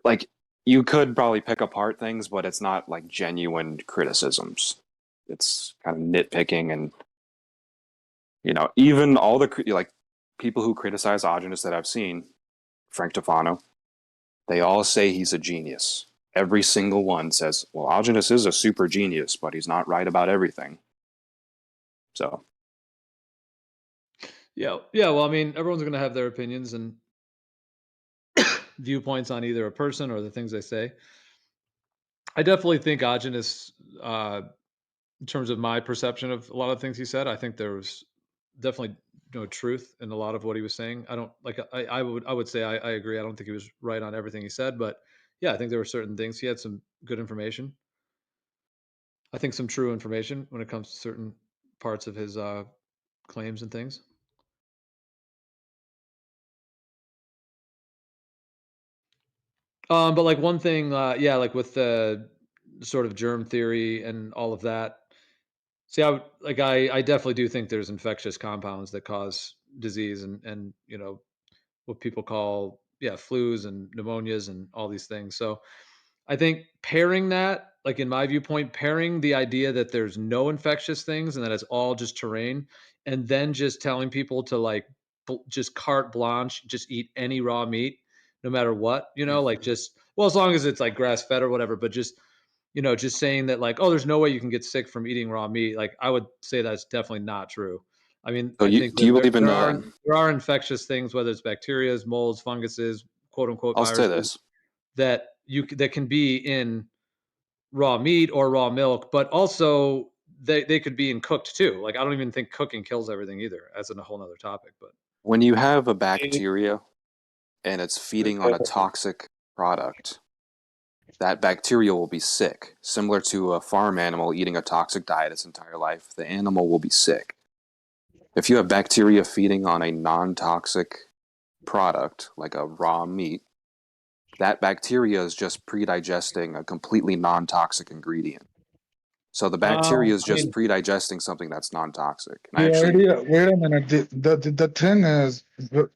like you could probably pick apart things, but it's not like genuine criticisms. It's kind of nitpicking, and even all the like people who criticize Augenis that I've seen, Frank Tofano, they all say he's a genius. Every single one says, well, Augenis is a super genius, but he's not right about everything. So, Yeah, yeah. Well, I mean, everyone's going to have their opinions and viewpoints on either a person or the things they say. I definitely think Agenus, in terms of my perception of a lot of things he said, I think there was definitely truth in a lot of what he was saying. I don't like. I would say I agree. I don't think he was right on everything he said, but yeah, I think there were certain things he had some good information. I think some true information when it comes to certain parts of his claims and things. But like one thing, yeah, like with the sort of germ theory and all of that. See, I definitely do think there's infectious compounds that cause disease and what people call flus and pneumonias and all these things. So I think pairing that, like in my viewpoint, pairing the idea that there's no infectious things and that it's all just terrain, and then just telling people to like just carte blanche, just eat any raw meat, no matter what, like just well, as long as it's like grass fed or whatever, but just just saying that like, oh, there's no way you can get sick from eating raw meat. Like I would say that's definitely not true. I mean, so I you think do you believe in? there are infectious things, whether it's bacterias, molds, funguses, quote unquote I'll say viruses this. that can be in raw meat or raw milk, but also they could be in cooked too. Like I don't even think cooking kills everything either. That's a whole nother topic. But When you have a bacteria and it's feeding on a toxic product, that bacteria will be sick. Similar to a farm animal eating a toxic diet its entire life, the animal will be sick. If you have bacteria feeding on a non toxic product, like a raw meat, that bacteria is just pre-digesting a completely non-toxic ingredient. So the bacteria is I just mean, pre-digesting something that's non-toxic. And the actually, idea, wait a minute. The thing is,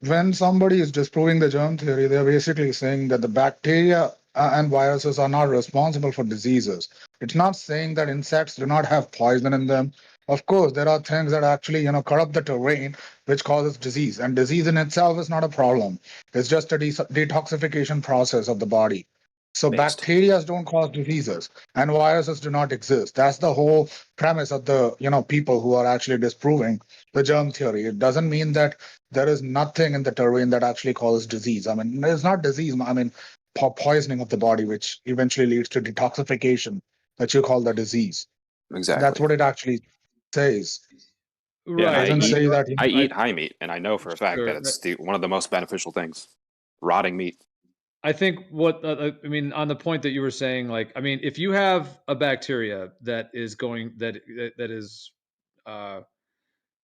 when somebody is disproving the germ theory, they're basically saying that the bacteria and viruses are not responsible for diseases. It's not saying that insects do not have poison in them. Of course, there are things that actually, corrupt the terrain, which causes disease. And disease in itself is not a problem. It's just a detoxification process of the body. So based. bacteria don't cause diseases, and viruses do not exist. That's the whole premise of the people who are actually disproving the germ theory. It doesn't mean that there is nothing in the terrain that actually causes disease. I mean, it's not disease. I mean, poisoning of the body, which eventually leads to detoxification, that you call the disease. That's Exactly. what it actually says. Yeah, and It right, doesn't say that. I I eat high meat, and I know for a fact that sure. it's one of the most beneficial things. Rotting meat. I think what I mean on the point that you were saying, like, I mean, if you have a bacteria that is that is uh,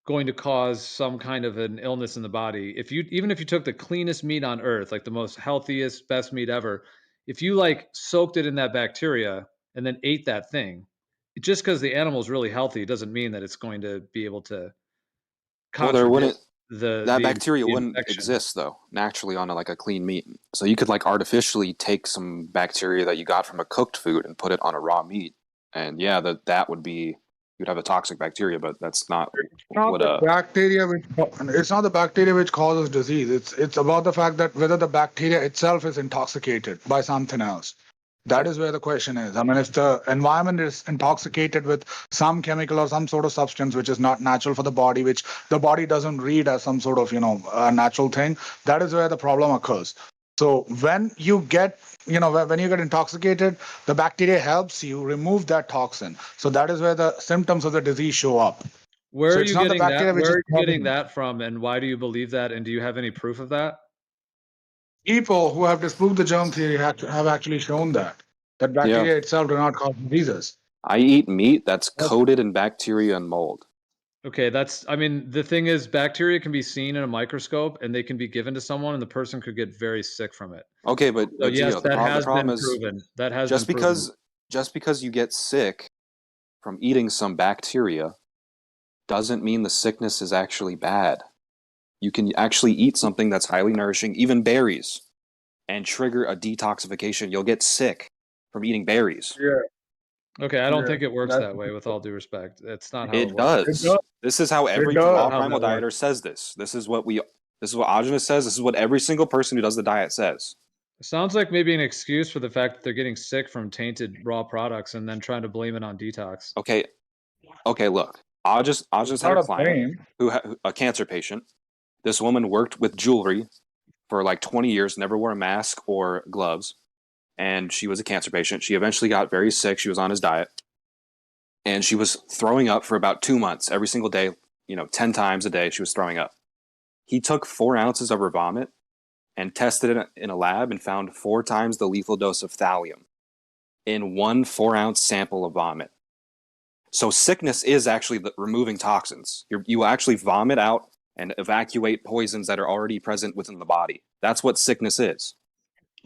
going to cause some kind of an illness in the body, if you even if you took the cleanest meat on earth, like the most healthiest, best meat ever, if you like soaked it in that bacteria and then ate that thing, just because the animal is really healthy doesn't mean that it's going to be able to Well, there contradict wouldn't that bacteria the wouldn't infection. exist though naturally on like a clean meat. So you could like artificially take some bacteria that you got from a cooked food and put it on a raw meat, and yeah, that would be you'd have a toxic bacteria, but that's not Not what the bacteria which it's not the bacteria which causes disease. It's about the fact that whether the bacteria itself is intoxicated by something else. That right. is where the question is. I mean, if the environment is intoxicated with some chemical or some sort of substance which is not natural for the body, which the body doesn't read as some sort of, natural thing, that is where the problem occurs. So when you get, when you get intoxicated, the bacteria helps you remove that toxin. So that is where the symptoms of the disease show up. Where So are it's you not the getting that? bacteria which Where is are you getting causing that from, and why do you believe that? And do you have any proof of that? people who have disproved the germ theory have actually shown that Yeah, bacteria itself do not cause diseases. I eat meat that's coated in bacteria and mold. Okay, that's I mean, the thing is bacteria can be seen in a microscope and they can be given to someone and the person could get very sick from it. Okay, but So but yes, Gio, that the has problem been is proven. That has been just proven. because just because you get sick from eating some bacteria doesn't mean the sickness is actually bad. You can actually eat something that's highly nourishing, even berries. and trigger a detoxification. You'll get sick from eating berries. Yeah. Okay, I don't Yeah. think it works That's that way, with all due respect. That's not how it It works. it does. does. This is how every does. raw How does primal that work? dieter says this. This is what Agenus says. This is what every single person who does the diet says. It sounds like maybe an excuse for the fact that they're getting sick from tainted raw products and then trying to blame it on detox. Okay, look. Agenus It's had not a a client a cancer patient. This woman worked with jewelry for like 20 years, never wore a mask or gloves, and she was a cancer patient. She eventually got very sick. She was on his diet, and she was throwing up for about 2 months. Every single day, 10 times a day, she was throwing up. He took 4 ounces of her vomit and tested it in a lab and found 4 times the lethal dose of thallium in one 4-ounce sample of vomit. So sickness is actually removing toxins. You actually vomit out and evacuate poisons that are already present within the body. That's what sickness is.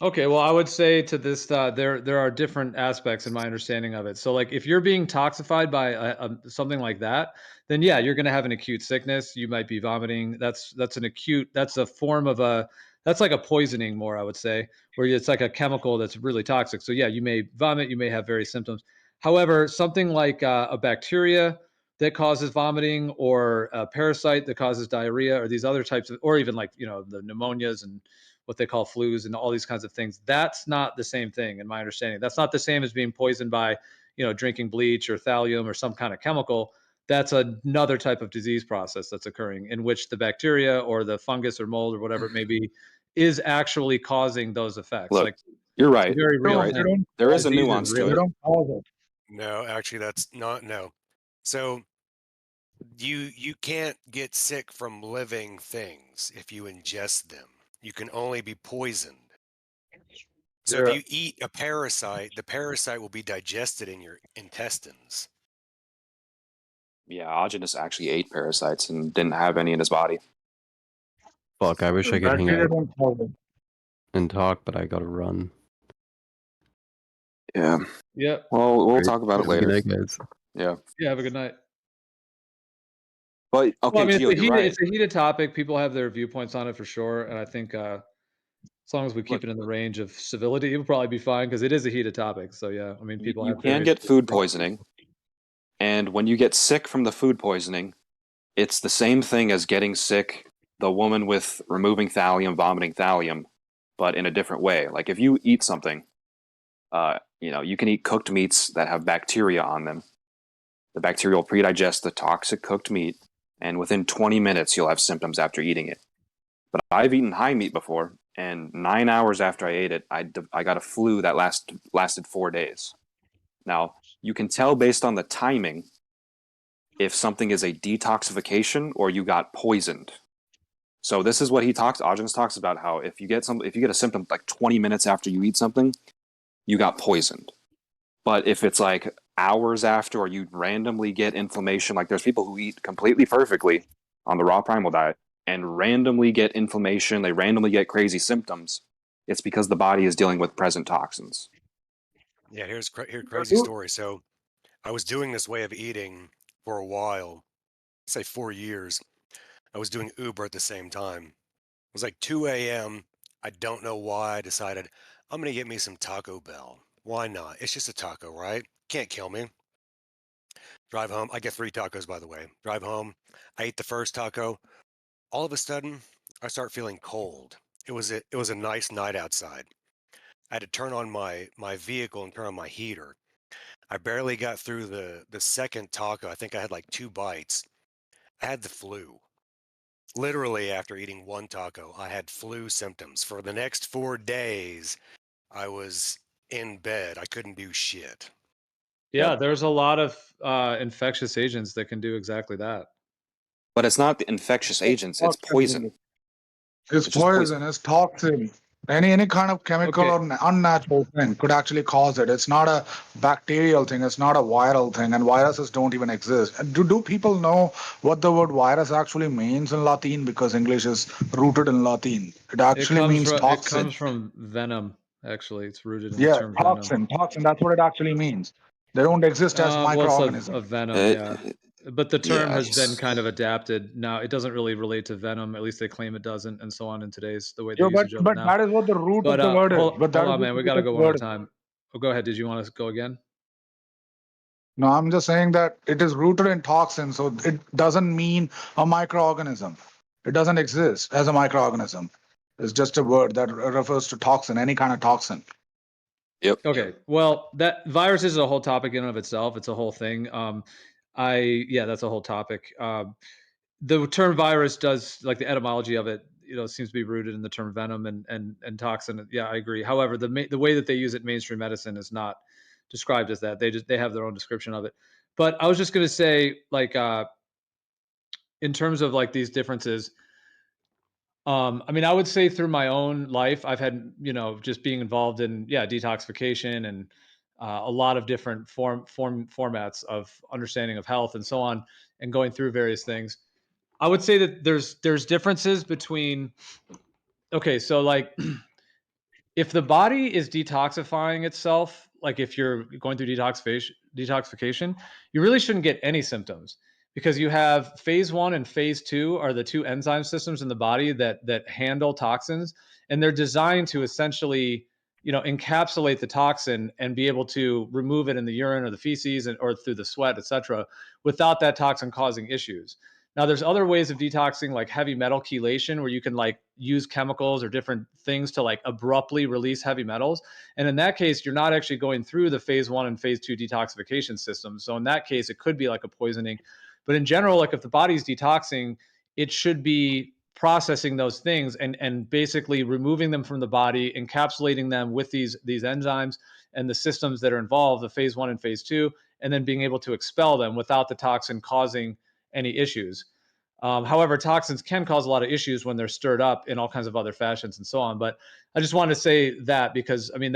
Okay, well, I would say to this, there are different aspects in my understanding of it. So, like, if you're being toxified by something like that, then yeah, you're going to have an acute sickness. You might be vomiting. That's an acute. That's a form of that's like a poisoning, more I would say, where it's like a chemical that's really toxic. So yeah, you may vomit. You may have various symptoms. However, something like a bacteria that causes vomiting, or a parasite that causes diarrhea, or these other types of, or even like the pneumonias and what they call flus and all these kinds of things. That's not the same thing, in my understanding. That's not the same as being poisoned by, drinking bleach or thallium or some kind of chemical. That's another type of disease process that's occurring, in which the bacteria or the fungus or mold or whatever it may be is actually causing those effects. Look, Like, you're it's a right. very You're real right. thing. There is a Disease is nuance to They it. real. don't cause it. No, actually, that's not no. So you can't get sick from living things if you ingest them. You can only be poisoned. So if Yeah. you eat a parasite, the parasite will be digested in your intestines. Yeah, Agenus actually ate parasites and didn't have any in his body. Fuck, I wish I could hang Bacteria out don't cause it. and talk, but I gotta run. Yeah. Yep. Well, we'll Great. talk about it Have a good later. night, guys. Yeah. Yeah. Have a good night. But okay, Well, I mean, Gio, you're right. it's a heated topic. People have their viewpoints on it for sure, and I think as long as we keep Look, it in the range of civility, it'll probably be fine, because it is a heated topic. So yeah, I mean, people you have can various get food problems. poisoning, and when you get sick from the food poisoning, it's the same thing as getting sick, the woman with removing thallium, vomiting thallium, but in a different way. Like if you eat something, you can eat cooked meats that have bacteria on them. The bacteria will pre-digest the toxic cooked meat, and within 20 minutes, you'll have symptoms after eating it. But I've eaten high meat before, and 9 hours after I ate it, I got a flu that lasted 4 days. Now, you can tell based on the timing if something is a detoxification or you got poisoned. So this is what Agenus talks about, how if you get a symptom like 20 minutes after you eat something, you got poisoned. But if it's like hours after, or you randomly get inflammation, like there's people who eat completely perfectly on the raw primal diet and randomly get inflammation, they randomly get crazy symptoms, it's because the body is dealing with present toxins. Yeah, here's crazy story. So I was doing this way of eating for a while, say 4 years. I was doing Uber at the same time. It was like 2 a.m. I don't know why I decided I'm going to get me some Taco Bell. Why not? It's just a taco, right? Can't kill me. Drive home. I get 3 tacos, by the way. Drive home. I eat the first taco. All of a sudden, I start feeling cold. It was a nice night outside. I had to turn on my vehicle and turn on my heater. I barely got through the second taco. I think I had like 2 bites. I had the flu. Literally, after eating 1 taco, I had flu symptoms. For the next 4 days, I was in bed. I couldn't do shit. Yeah, Yep. there's a lot of infectious agents that can do exactly that. But it's not the infectious agents, it's poison. It's It's just poison. It's toxin. Any kind of chemical Okay. or unnatural thing could actually cause it. It's not a bacterial thing. It's not a viral thing, and viruses don't even exist. And do people know what the word virus actually means in Latin? Because English is rooted in Latin. It actually means It toxin. comes from venom. Actually, it's rooted in the Yeah, term venom. toxin. Toxin. That's what it actually means. They don't exist as Well, it's microorganisms. a venom. It, Yeah. But the term Yeah, has been it's kind of adapted now. It doesn't really relate to venom. At least they claim it doesn't, and so on in today's the way the Yeah, usage of it but now. that is what the root of But the word is. hold But that hold is on, what man. the We root got to of the go one at word a is. time. Oh, go ahead. Did you want to go again? No, I'm just saying that it is rooted in toxins, so it doesn't mean a microorganism. It doesn't exist as a microorganism. It's just a word that refers to toxin, any kind of toxin. yep. Okay. Well, that virus is a whole topic in and of itself. It's a whole thing. Yeah, that's a whole topic. The term virus does, like, the etymology of it, seems to be rooted in the term venom and toxin. Yeah, I agree. However, the way that they use it in mainstream medicine is not described as that. They have their own description of it. But I was just going to say, like, in terms of like these differences, I mean, I would say through my own life, I've had, just being involved in, yeah, detoxification and a lot of different formats of understanding of health and so on, and going through various things. I would say that there's differences between, okay, so like if the body is detoxifying itself, like if you're going through detoxification, you really shouldn't get any symptoms, because you have phase 1 and phase 2 are the two enzyme systems in the body that handle toxins, and they're designed to essentially, encapsulate the toxin and be able to remove it in the urine or the feces or through the sweat, etc., without that toxin causing issues. Now, there's other ways of detoxing, like heavy metal chelation, where you can like use chemicals or different things to like abruptly release heavy metals. And in that case, you're not actually going through the phase 1 and phase 2 detoxification system. So in that case, it could be like a poisoning. But in general, like if the body's detoxing, it should be processing those things and basically removing them from the body, encapsulating them with these enzymes and the systems that are involved, the phase 1 and phase 2, and then being able to expel them without the toxin causing any issues. However, toxins can cause a lot of issues when they're stirred up in all kinds of other fashions and so on. But I just wanted to say that because, I mean,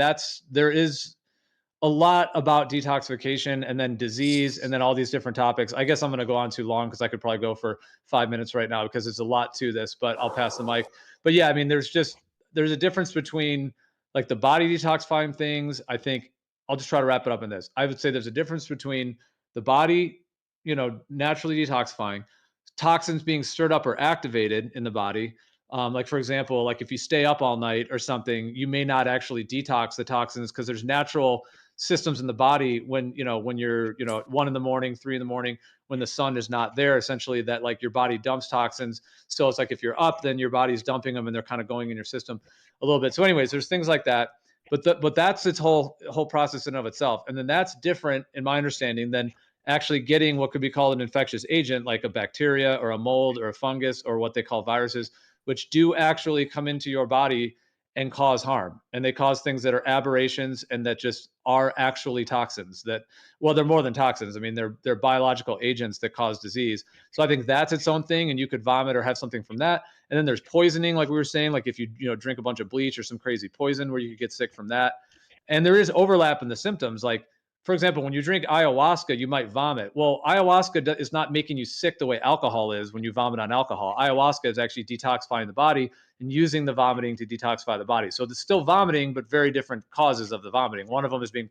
there is a lot about detoxification and then disease and then all these different topics. I guess I'm going to go on too long because I could probably go for 5 minutes right now because there's a lot to this, but I'll pass the mic. But yeah, I mean, there's a difference between like the body detoxifying things. I think I'll just try to wrap it up in this. I would say there's a difference between the body, naturally detoxifying, toxins being stirred up or activated in the body. Like for example, like if you stay up all night or something, you may not actually detox the toxins because there's natural systems in the body when you're at 1 in the morning, 3 in the morning, when the sun is not there, essentially, that like your body dumps toxins. So it's like if you're up, then your body's dumping them and they're kind of going in your system a little bit. So anyways, there's things like that. But that's its whole process in of itself. And then that's different, in my understanding, than actually getting what could be called an infectious agent, like a bacteria or a mold or a fungus or what they call viruses, which do actually come into your body and cause harm. And they cause things that are aberrations and that just are actually toxins that, well, they're more than toxins. I mean, they're biological agents that cause disease. So I think that's its own thing, and you could vomit or have something from that. And then there's poisoning, like we were saying, like if you drink a bunch of bleach or some crazy poison where you could get sick from that. And there is overlap in the symptoms. Like, for example, when you drink ayahuasca, you might vomit. Well, ayahuasca is not making you sick the way alcohol is when you vomit on alcohol. Ayahuasca is actually detoxifying the body and using the vomiting to detoxify the body. So it's still vomiting, but very different causes of the vomiting. One of them is being